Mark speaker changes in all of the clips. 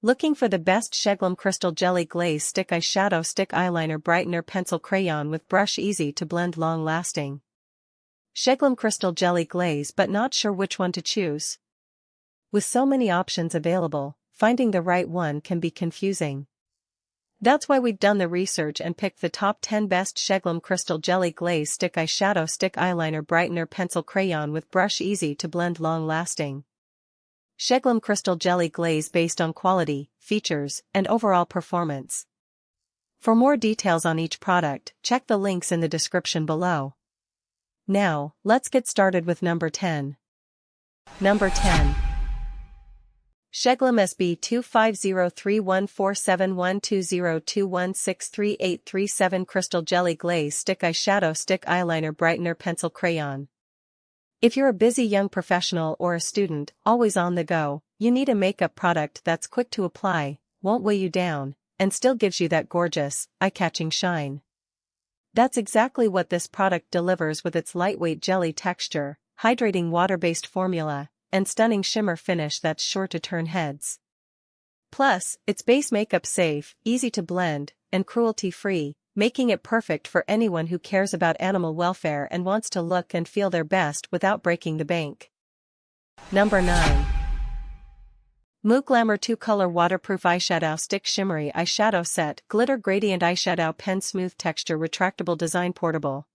Speaker 1: Looking for the best SHEGLAM Crystal Jelly Glaze Stick Eyeshadow Stick Eyeliner Brightener Pencil Crayon with Brush Easy to blend long-lasting. SHEGLAM Crystal Jelly Glaze but not sure which one to choose? With so many options available, finding the right one can be confusing. That's why we've done the research and picked the top 10 best SHEGLAM Crystal Jelly Glaze Stick Eyeshadow Stick Eyeliner Brightener Pencil Crayon with Brush Easy to blend long-lasting. SHEGLAM Crystal Jelly Glaze based on quality, features, and overall performance. For more details on each product, check the links in the description below. Now, let's get started with number 10. Number 10. SHEGLAM SB 250314712021638337 Crystal Jelly Glaze Stick Eyeshadow Stick Eyeliner Brightener Pencil Crayon. If you're a busy young professional or a student, always on the go, you need a makeup product that's quick to apply, won't weigh you down, and still gives you that gorgeous, eye-catching shine. That's exactly what this product delivers with its lightweight jelly texture, hydrating water-based formula, and stunning shimmer finish that's sure to turn heads. Plus, it's base makeup safe, easy to blend, and cruelty-free, making it perfect for anyone who cares about animal welfare and wants to look and feel their best without breaking the bank. Number 9. MooGlamor 2-Color Waterproof Eyeshadow Stick Shimmery Eyeshadow Set Glitter Gradient Eyeshadow Pen Smooth Texture Retractable Design Portable.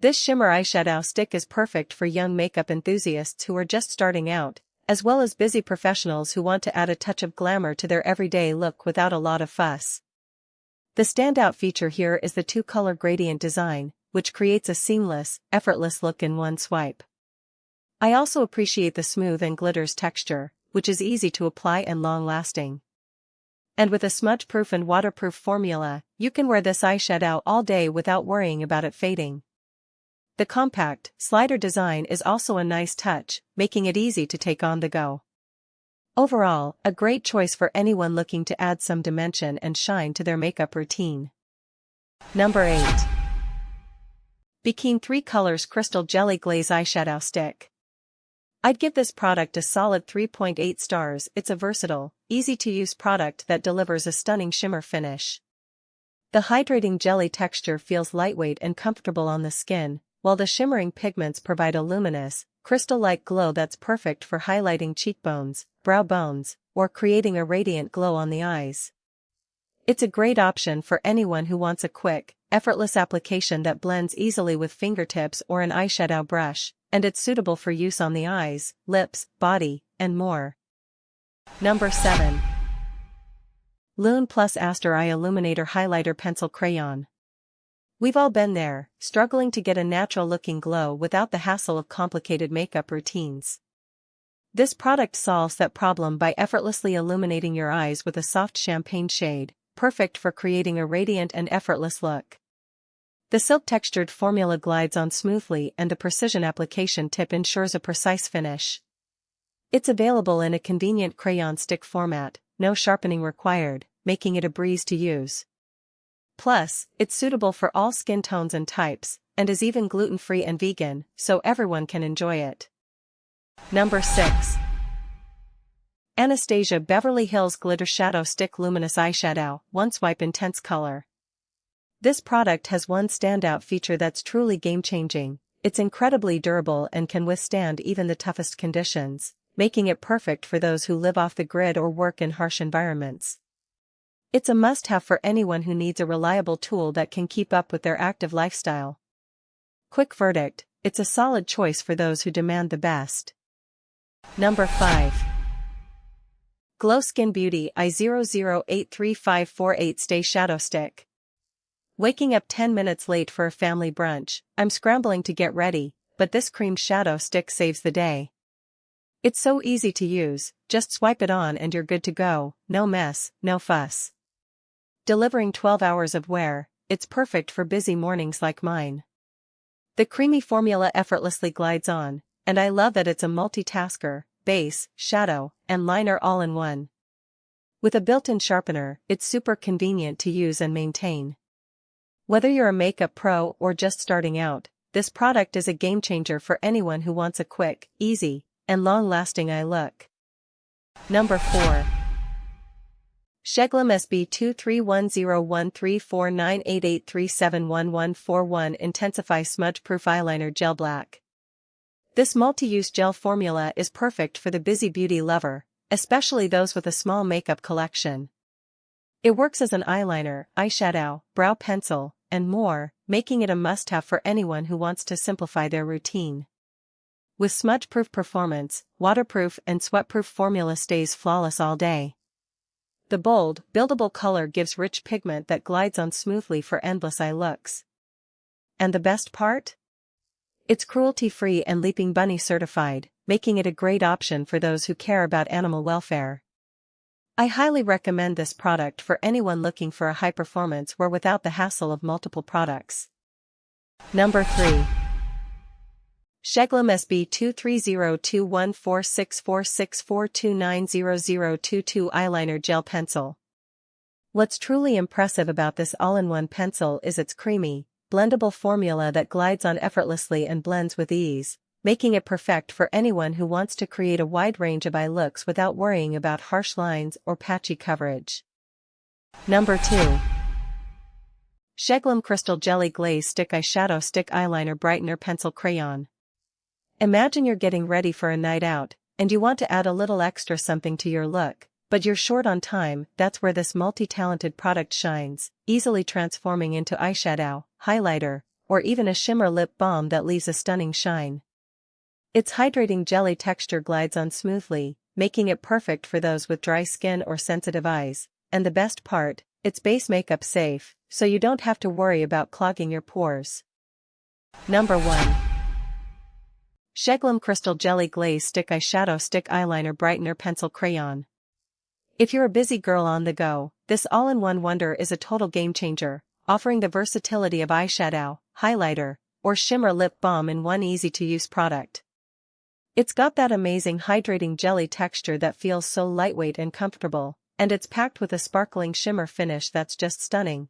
Speaker 1: This shimmer eyeshadow stick is perfect for young makeup enthusiasts who are just starting out, as well as busy professionals who want to add a touch of glamour to their everyday look without a lot of fuss. The standout feature here is the 2-color gradient design, which creates a seamless, effortless look in one swipe. I also appreciate the smooth and glitters texture, which is easy to apply and long-lasting. And with a smudge-proof and waterproof formula, you can wear this eyeshadow all day without worrying about it fading. The compact, slider design is also a nice touch, making it easy to take on the go. Overall, a great choice for anyone looking to add some dimension and shine to their makeup routine. Number 8. Bekoeen 3 Colors Crystal Jelly Glaze Eyeshadow Stick. I'd give this product a solid 3.8 stars. It's a versatile, easy-to-use product that delivers a stunning shimmer finish. The hydrating jelly texture feels lightweight and comfortable on the skin, while the shimmering pigments provide a luminous, crystal-like glow that's perfect for highlighting cheekbones, brow bones, or creating a radiant glow on the eyes. It's a great option for anyone who wants a quick, effortless application that blends easily with fingertips or an eyeshadow brush, and it's suitable for use on the eyes, lips, body, and more. Number 7. Lune+Aster Eye Illuminator Highlighter Pencil Crayon. We've all been there, struggling to get a natural-looking glow without the hassle of complicated makeup routines. This product solves that problem by effortlessly illuminating your eyes with a soft champagne shade, perfect for creating a radiant and effortless look. The silk-textured formula glides on smoothly and the precision application tip ensures a precise finish. It's available in a convenient crayon stick format, no sharpening required, making it a breeze to use. Plus, it's suitable for all skin tones and types, and is even gluten-free and vegan, so everyone can enjoy it. Number 6. Anastasia Beverly Hills Glitter Shadow Stick Luminous Eyeshadow, One Swipe Intense Color. This product has one standout feature that's truly game-changing. It's incredibly durable and can withstand even the toughest conditions, making it perfect for those who live off the grid or work in harsh environments. It's a must-have for anyone who needs a reliable tool that can keep up with their active lifestyle. Quick verdict, it's a solid choice for those who demand the best. Number 5. Glow Skin Beauty I00835548 Stay Shadow Stick. Waking up 10 minutes late for a family brunch, I'm scrambling to get ready, but this cream shadow stick saves the day. It's so easy to use, just swipe it on and you're good to go, no mess, no fuss. Delivering 12 hours of wear, it's perfect for busy mornings like mine. The creamy formula effortlessly glides on, and I love that it's a multitasker, base, shadow, and liner all in one. With a built-in sharpener, it's super convenient to use and maintain. Whether you're a makeup pro or just starting out, this product is a game-changer for anyone who wants a quick, easy, and long-lasting eye look. Number 4. SHEGLAM SB2310134988371141 Intensify Smudge-Proof Eyeliner Gel Black. This multi-use gel formula is perfect for the busy beauty lover, especially those with a small makeup collection. It works as an eyeliner, eyeshadow, brow pencil, and more, making it a must-have for anyone who wants to simplify their routine. With smudge-proof performance, waterproof and sweat-proof formula stays flawless all day. The bold, buildable color gives rich pigment that glides on smoothly for endless eye looks. And the best part? It's cruelty-free and Leaping Bunny certified, making it a great option for those who care about animal welfare. I highly recommend this product for anyone looking for a high-performance wear without the hassle of multiple products. Number 3. SHEGLAM SB2302146464290022 Eyeliner Gel Pencil. What's truly impressive about this all-in-one pencil is its creamy, blendable formula that glides on effortlessly and blends with ease, making it perfect for anyone who wants to create a wide range of eye looks without worrying about harsh lines or patchy coverage. Number 2. SHEGLAM Crystal Jelly Glaze Stick Eyeshadow Stick Eyeliner Brightener Pencil Crayon. Imagine you're getting ready for a night out, and you want to add a little extra something to your look, but you're short on time. That's where this multi-talented product shines, easily transforming into eyeshadow, highlighter, or even a shimmer lip balm that leaves a stunning shine. Its hydrating jelly texture glides on smoothly, making it perfect for those with dry skin or sensitive eyes, and the best part, it's base makeup safe, so you don't have to worry about clogging your pores. Number 1. SHEGLAM Crystal Jelly Glaze Stick Eyeshadow Stick Eyeliner Brightener Pencil Crayon. If you're a busy girl on the go, this all-in-one wonder is a total game-changer, offering the versatility of eyeshadow, highlighter, or shimmer lip balm in one easy-to-use product. It's got that amazing hydrating jelly texture that feels so lightweight and comfortable, and it's packed with a sparkling shimmer finish that's just stunning.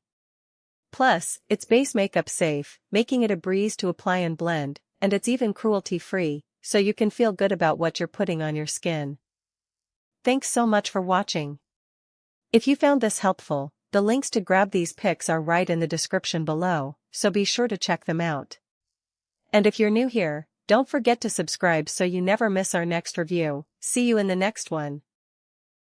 Speaker 1: Plus, it's base makeup safe, making it a breeze to apply and blend, and it's even cruelty-free, so you can feel good about what you're putting on your skin. Thanks so much for watching. If you found this helpful, the links to grab these pics are right in the description below, so be sure to check them out. And if you're new here, don't forget to subscribe so you never miss our next review. See you in the next one.